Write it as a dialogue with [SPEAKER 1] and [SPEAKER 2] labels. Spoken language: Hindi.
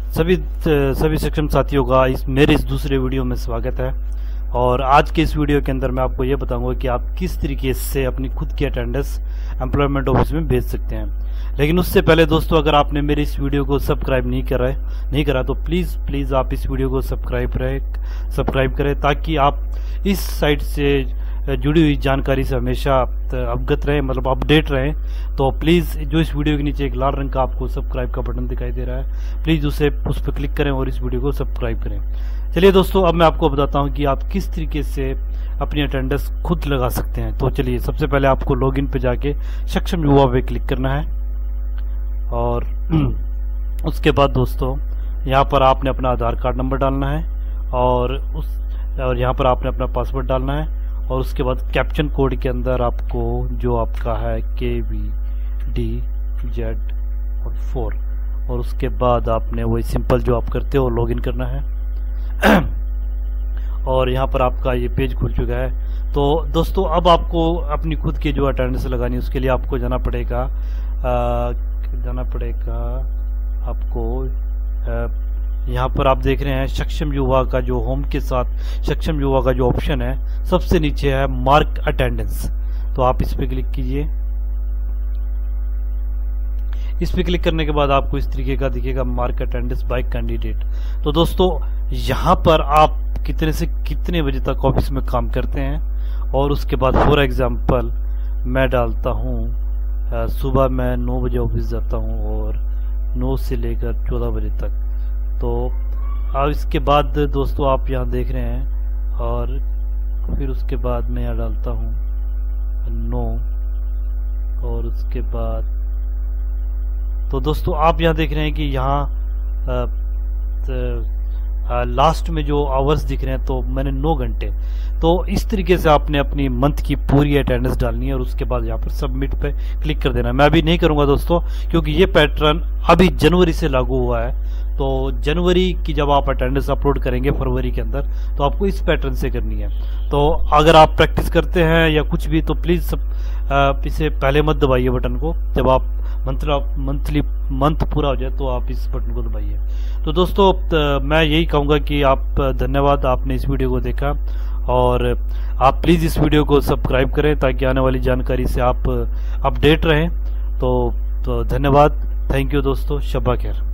[SPEAKER 1] सभी सक्षम साथियों का मेरे इस दूसरे वीडियो में स्वागत है। और आज के इस वीडियो के अंदर मैं आपको ये बताऊंगा कि आप किस तरीके से अपनी खुद की अटेंडेंस एम्प्लॉयमेंट ऑफिस में भेज सकते हैं। लेकिन उससे पहले दोस्तों, अगर आपने मेरे इस वीडियो को सब्सक्राइब नहीं करा तो प्लीज़ आप इस वीडियो को सब्सक्राइब करें ताकि आप इस साइट से जुड़ी हुई जानकारी से हमेशा अवगत रहें, मतलब अपडेट रहें। तो प्लीज़ जो इस वीडियो के नीचे एक लाल रंग का आपको सब्सक्राइब का बटन दिखाई दे रहा है, प्लीज़ उस पर क्लिक करें और इस वीडियो को सब्सक्राइब करें। चलिए दोस्तों, अब मैं आपको बताता हूं कि आप किस तरीके से अपनी अटेंडेंस खुद लगा सकते हैं। तो चलिए, सबसे पहले आपको लॉगिन पे जाके सक्षम युवा पे क्लिक करना है और उसके बाद दोस्तों यहाँ पर आपने अपना आधार कार्ड नंबर डालना है और यहाँ पर आपने अपना पासवर्ड डालना है और उसके बाद कैप्चन कोड के अंदर आपको जो आपका है KVDZ4 और उसके बाद आपने वही सिंपल जो आप करते हो लॉगिन करना है। और यहाँ पर आपका ये पेज खुल चुका है। तो दोस्तों, अब आपको अपनी खुद की जो अटेंडेंस लगानी है उसके लिए आपको जाना पड़ेगा आपको यहाँ पर आप देख रहे हैं सक्षम युवा का जो होम के साथ सक्षम युवा का जो ऑप्शन है सबसे नीचे है मार्क अटेंडेंस। तो आप इस पे क्लिक कीजिए। इस पे क्लिक करने के बाद आपको इस तरीके का दिखेगा मार्क अटेंडेंस बाय कैंडिडेट। तो दोस्तों, यहाँ पर आप कितने से कितने बजे तक ऑफिस में काम करते हैं और उसके बाद फॉर एग्जांपल मैं डालता हूँ सुबह मैं 9 बजे ऑफिस जाता हूँ और 9 से लेकर 14 बजे तक। तो अब इसके बाद दोस्तों आप यहाँ देख रहे हैं और फिर उसके बाद मैं यहाँ डालता हूँ 9 और उसके बाद तो दोस्तों आप यहाँ देख रहे हैं कि यहाँ लास्ट में जो आवर्स दिख रहे हैं तो मैंने 9 घंटे। तो इस तरीके से आपने अपनी मंथ की पूरी अटेंडेंस डालनी है और उसके बाद यहाँ पर सबमिट पे क्लिक कर देना है। मैं अभी नहीं करूंगा दोस्तों, क्योंकि ये पैटर्न अभी जनवरी से लागू हुआ है। तो जनवरी की जब आप अटेंडेंस अपलोड करेंगे फरवरी के अंदर, तो आपको इस पैटर्न से करनी है। तो अगर आप प्रैक्टिस करते हैं या कुछ भी, तो प्लीज़ इसे पहले मत दबाइए बटन को। जब आप मंथ पूरा हो जाए तो आप इस बटन को दबाइए। तो दोस्तों मैं यही कहूँगा कि आप धन्यवाद, आपने इस वीडियो को देखा और आप प्लीज़ इस वीडियो को सब्सक्राइब करें ताकि आने वाली जानकारी से आप अपडेट रहें। तो धन्यवाद, थैंक यू दोस्तों, शब्बा खैर।